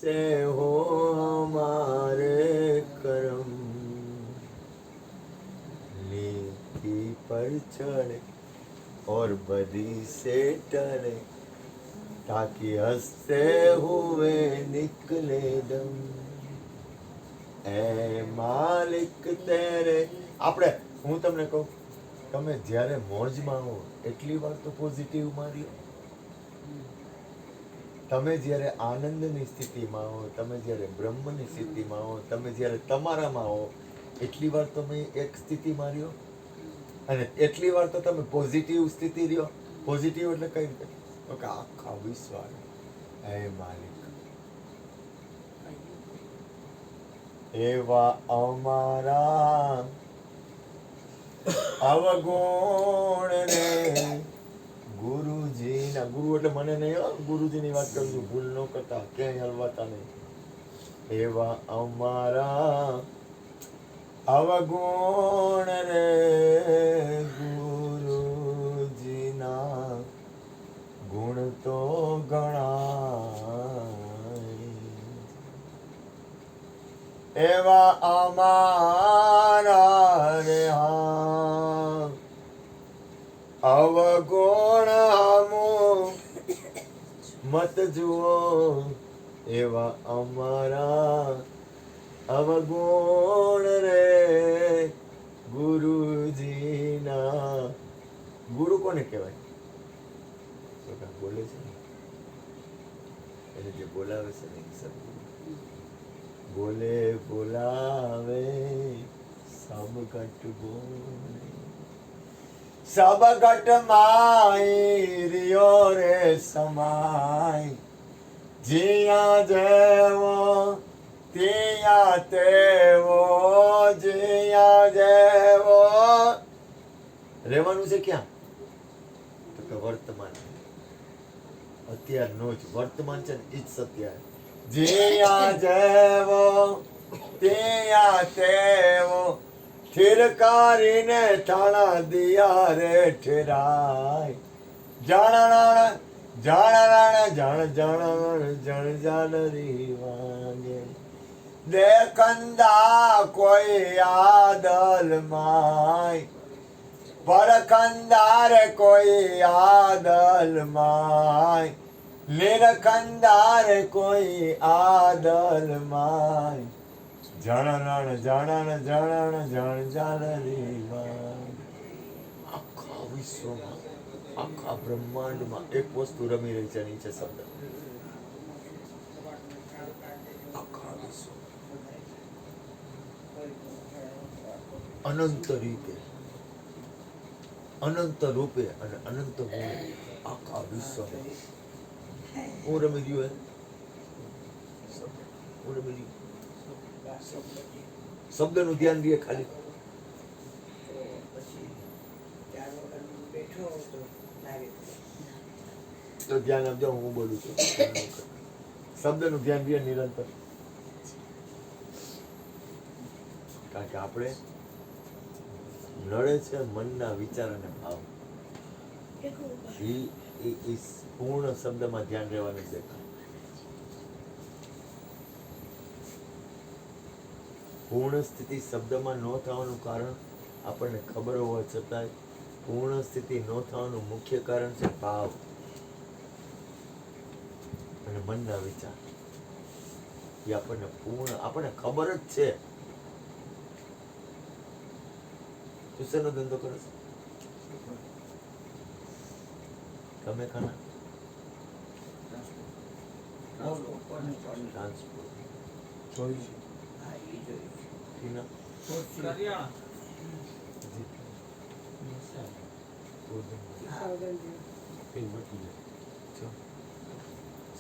हंसते हो हमारे करम, नेकी पर चढ़े और बदी से डरे, ताकि हंसते हुए निकले दम। ए માલિક તેરે, આપણે હું તમને કહું, તમે જ્યારે મોજમાં હો એટલી વાર તો પોઝિટિવ માર્યો, તમે જ્યારે આનંદની સ્થિતિમાં હો, તમે જ્યારે બ્રહ્મની સ્થિતિમાં હો, તમે જ્યારે તમારામાં હો એટલી વાર તમે એક સ્થિતિ માર્યો, અને એટલી વાર તો તમે પોઝિટિવ સ્થિતિ રહ્યો. પોઝિટિવ એટલે કઈ રીતે? તો કે આખા વિશ્વ એ માલિક એવા અમારા અવગુણ ને ગુરુજીના, ગુરુ એટલે મને નહીં, ગુરુજીની વાત કરું છું, ભૂલ ન કરતા, ક્યાંય હલવાતા નહીં. એવા અમારા અવગુણ રે ગુરુજીના ગુણ તો ગણાય. એવા અમારા રે હા અવગુણ હમું મત જુઓ, એવા અમારા અવગુણ રે ગુરુજીના. ગુરુ કોને કહેવાય? બોલે છે ને, એને જે બોલાવે છે ને સદગુરુ. બોલે બોલાવે સબ ઘટ બોલે, સબ ઘટ માઈ રિયો રે સમાય, જીયા જેવો તિયા તેવો, જીયા જેવો. રહેવાનું છે ક્યાં? તો કે વર્તમાન, અત્યારનો જ વર્તમાન છે ને એ જ સત્ય. જીયા જેવો તિયા તેવો, થિરકારીને થાણા દિયા રે ઠેરાય. જાણ જાણ જાણ જાણ જણ જાલરી વાગે, દેખંદા કોઈ આદલ માય, પરખંદાર કોઈ આદલ માય, નિરખંદાર કોઈ આદલ માય. જણણ જણણ જણણ જણ જાલરી વાગે. આખા વિશ્વમાં, આખા બ્રહ્માંડમાં એક વસ્તુ રમી રહી છે, નીચે શબ્દ. આખા વિશ્વ અનંત રીતે, અનંત રૂપે અને અનંત ગુણે આખા વિશ્વ હું રમી રહ્યું. હું રમી રહ્યું. શબ્દનું ધ્યાન દે ખાલી. તો ધ્યાન આપજો, હું બોલું છું. શબ્દનું ધ્યાન દે નિરંતર. કારણ કે આપણે નડે છે મનના વિચાર અને ભાવ. એ પૂર્ણ શબ્દમાં ધ્યાન રહેવાનું છે. પૂર્ણ સ્થિતિ શબ્દમાં ન થવાનું કારણ આપણને ખબર હોવા છતાંય પૂર્ણ સ્થિતિ ન થવાનું મુખ્ય કારણ છે ભાવ અને મનના વિચાર. એ આપણને આપણને ખબર જ છે. તું શેનો ધંધો કરો છો? તમે ખાના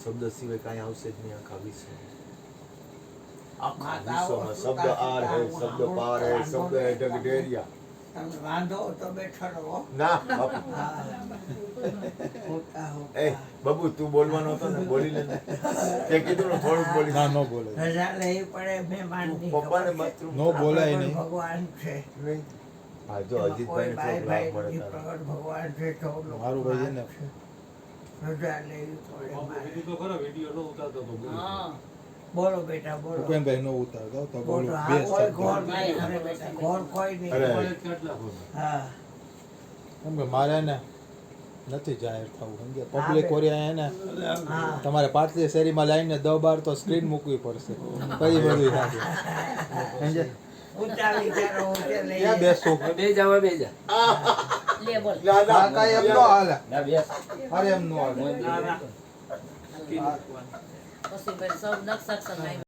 શબ્દ સિવાય કઈ આવશે જ નહીં આખા વિશ્વ. આખા વિશ્વમાં શબ્દ આર હે, શબ્દ પાર હે, શબ્દ હે ઢગઢેરિયા. વાંધો તો બેઠો રહો. ના એ બાબુ તું બોલવાનો હતો ને, બોલી લે. તે કીધું ને થોડુંક બોલી. ના નો બોલે. રજા લેવી પડે મહેમાનની. પપ્પાને બાથરૂમ નો બોલાય નહીં. ભગવાન છે. નહીં. હા જો અજીતભાઈ ને થોડુંક લાભ મળે તારે. પ્રગટ ભગવાન છે તો મારું ભાઈ છે ને. રજા લેવી પડે. તો ખરો વિડિયો નો ઉતારતો તો. હા બોલો બેટા બોલો ભૂપેનભાઈ નો ઉતારતો તો બોલો બોલો બે હા કોઈ શબ્દ. ઘોર નહીં અરે બેટા ઘોર કોઈ અરે. નહીં હા કેમ કે મારે ને નથી જાહેર થવું સમજે પબ્લિક ઓરિયા ને હા તમારે પાટલી શેરીમાં લાવીને 10-12 તો સ્ક્રીન મૂકવી પડશે પછી બધું થાય સમજે ઊંચા વિચારો ઊંચે લઈ ક્યાં બેસું બે જા ના, ના, આ કાંઈ એમ નો હાલે ના બેસ અરે એમ નો હાલે પછી ભાઈ સૌ નક્ષત્ર